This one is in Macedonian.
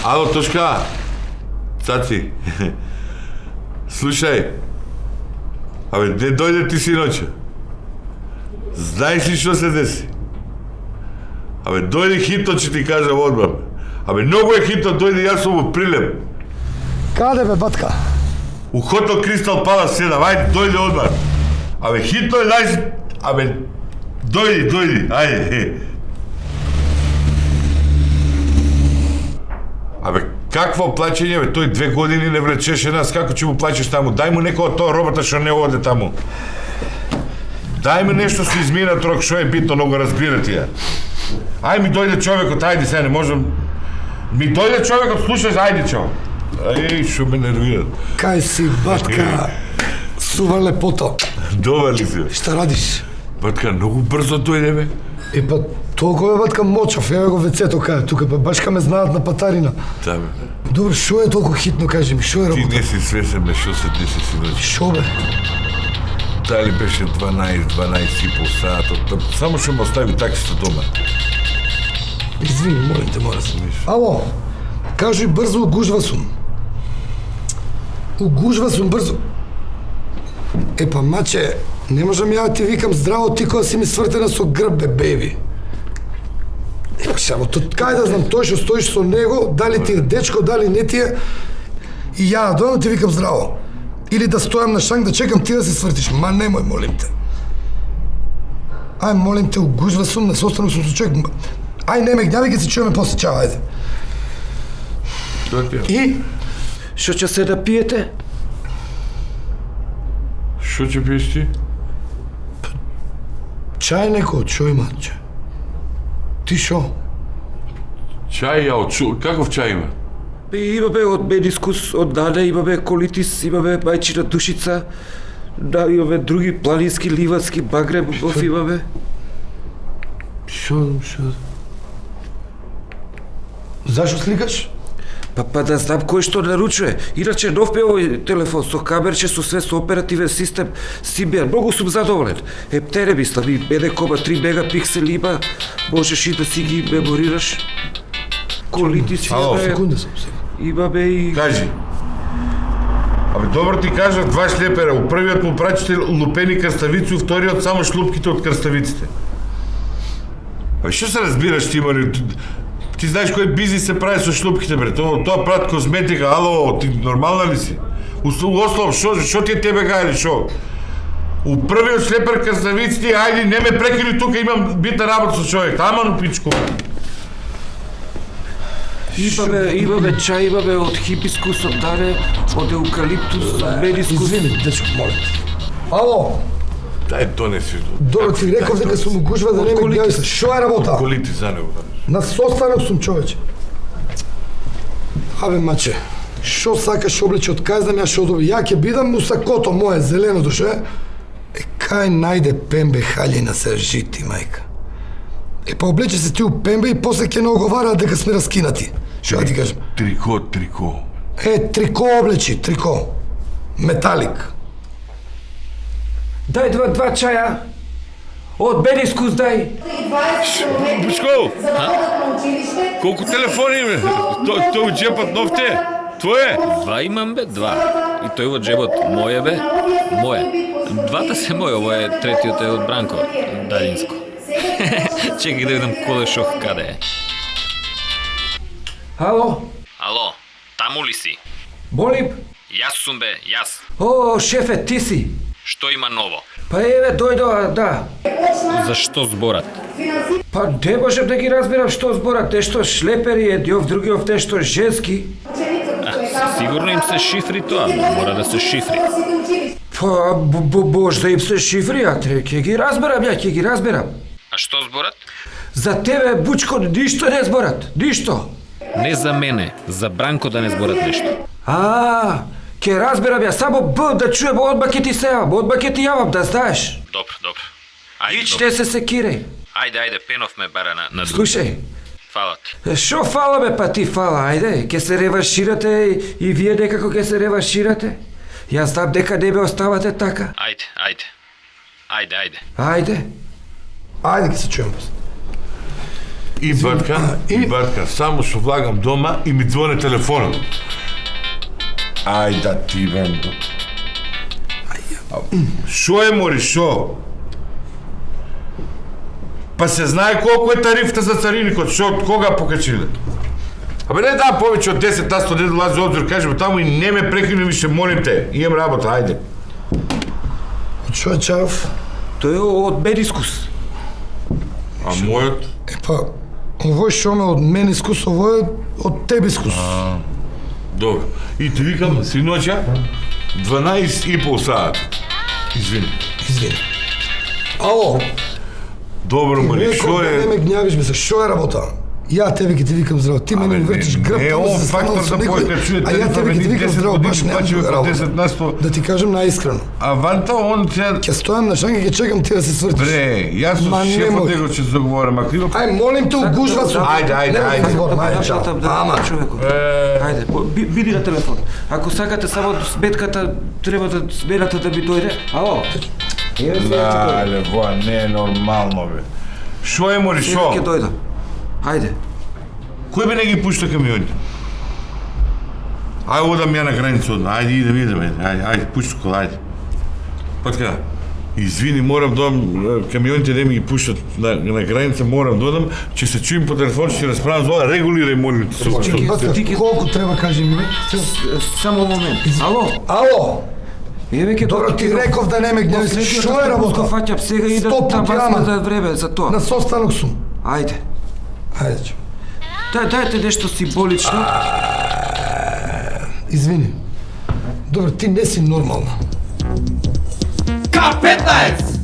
Ало, Тошка. Цаци. Слушај. Абе, де дојде ти синоќе? Знаеш ли што се деси? Абе, дојде хитно, ќе ти кажам одмah. Абе, многу е хитно, дојде, јас сум во Прилеп. Каде бе, батка? У хотел Кристал Палас 7, ајде, дојде одмah. Абе, хитно е најс... Абе, дојди, ајде. Абе, какво плаќање, бе? Тој 2 години не влечеше нас, како ќе му плаќаш таму? Дај му некој од тоа робота што не оде таму. Дај ми нешто со изминат рок, што е битно, но го разбира тие. Ај ми дојде човекот, ајде се, не можам... Ми дојде човекот, слушаш, ајде чао. Ај, што ме нервира. Кај си, батка? Сува лепото. Добар ли си? Шта радиш? Батка, многу брзо дојде, бе. Па, толку бе, батка, мочав, еве го вецето кај, тука, па баш ка ме знаат на патарина. Да, бе. Добре, шо е толку хитно, кажи ми, шо е работа? Ти не си свесен, бе, шо се деси, синоќе. Шо бе? Дали беше 12 и пол саат, само што ме остави таксито дома. Извини, молим те, мора се. Ало, кажи брзо, угужва сум. Угужва сум брзо. Епа, маче, не можам ја да ти викам здраво ти кога си ми свртена со грб, бе, беби. Епа, шамо, кај да знам тој што стоиш со него, дали ти е дечко, дали не ти е, и ја да дојдам ти викам здраво. Или да стојам на шанк да чекам ти да се свртиш. Ма немој, молим те. Ај, молим те, угужва сум, не се останам со човек. Ај, не ме гнjavi, ќе се чуеме после, чао, ајде. И? Што ќе се да пиете? Што ќе пиеш ти? Чај некој, што има? Ти шо? Чај, ја, каков чај има? Има бе од медискус, од Наде, има бе колитис, има бе мајчина душица, да, има бе други планински, ливадски, багребов има бе. Шо? Зашо сликаш? Па да знам кој што наручува. Иначе нов бе овој телефон со камерче, со све, со оперативен систем, Symbian. Многу сум задоволен. Ептере мислам, и 1,3 мегапиксели има, можеш и да си ги меморираш. Колитис има бе. Секунда сам сега. Има бе и... Кажи. Абе, добро ти кажа, 2 шлепера. У првиот му прачите лупени крставици, у вториот само шлупките од крставиците. Абе, што се разбираш ти, мари? Ти знаеш кој бизнис се прави со шлупките, бре? Тоа прават козметика, ало, ти нормална ли си? Услов, шо ти е тебе гајли, шо? У првиот шлепер крставиците, ајди, не ме прекини тука, имам битна работа со човек. Таману, пичко. Има бе чај, има бе од хибискус, од Наде, од еукалиптус, од медискус. Извини, дечко, молим те. Ало, Дај, донеси. добро ти реков дека сум угужва да не ме гнjavi. Шо е работа? Колити за него. На состанок сум, човече. Абе, маче, шо сакаш облече од кај знам ја шо доби? Ја ќе бидам у сакото мое, зелено душе. Кај најде пембе хаљина се жити, мајка. Па облече се ти у пембе и после ќе не оговараат дека сме раскинати. Шо ја ти кажам? Трико. Трико облечи, трико. Металик. Дај два чаја. Од медискус дај. Бучко! Колку телефони име? Тој у джепот нов те? Твое? 2 имам бе, 2. И тој во джебот моје бе, моје. 2 се моје, ово е третиот е од Бранко, Далинско. Чекай да видам колешох каде е. Ало? Ало, таму ли си? Молим? Јас сум бе, јас. О, шефе, ти си? Што има ново? Па еве, дојдоа, да. Зашто зборат? Па не можем да ги разбирам што зборат, нешто шлепери, едиов, другиов, нешто женски. Сигурно им се шифри тоа, мора да се шифри. Па, може да им се шифри, а ќе ги разберам, ја ќе ги разберам. А што зборат? За тебе, Бучко, ништо не зборат, ништо. Не за мене, за Бранко да не зборат нешто. Ќе разберам ја, само Б да чуем, одма ќе ти се јавам, одма ќе ти јавам, да знаеш. Добро. Ич не се секирај. Ајде, пенов ме бара на друг. Слушај. Фала ти. Шо фала бе, па ти фала, ајде, ќе се реванширате и вие некако ќе се реванширате? Јас знам дека не ме оставате така. Ајде. Ајде. Ајде, ќе се чуем после. И батка, само што влагам дома и ми звоне телефонот. Ај да ти вем. Шо е, мори, шо? Па се знае колку е тарифта за цариникот, шо од кога покачиле? Абе не дам повеќе од 10%, не долази обзор, кажем таму и не ме прекини више, молим те, имам работа, ајде. Што е Чаров? Тој е од Медискус. А мојот? Епа, овој шо ме од менискус, овој е од тебискус. Добро. И ти викам, синоќа, 12,5 саат. Извини. Ало, Добро, мали, некој шо не е? ме гњавиш, ме се, шо е работа? Ја тебе ќе ти викам здраво, ти мене вртиш грб, не, тоа он се станал фактор со да некој, појте чуе а ја тебе ќе ти викам здраво, баш немам друга работа. Да ти кажам наискрено. А ванта он ќе... Ќе стојам на шанка, ќе чекам ти да се свртиш. Бре, јас со Ма шефот немој. него ќе заговорам, ако има... Ај, молим те, угужва се. Ајде. Ајде, чао. Ама, човекот. Ајде, биди на телефон. Ако сакате само сметката, треба да смената да ми дојде. Ало. Лале, воа, не е нормално, бе. Шо е, мори, Сега шо? ќе дојдам. Ајде. Кој бе не ги пушта камионите? Ајде, одам ја на граница одма, ајде, идем, ајде, пушта кола, ајде. Па така, извини, морам да одам, камионите не ми ги пуштат на граница, морам да одам, ќе се чуем по телефон, ќе расправам за ова, регулирај, молим те, со Батка, колку треба кажи ми? Само момент. Ало. Ало, Еве ќе добро ти реков да не ме гневиш. Шо е работа? Фаќам сега и да 100 пати, ама. да време за тоа. На состанок сум. Ајде. Ајде, чао. Дајте нешто символично. Извини. Добро, ти не си нормална. K15!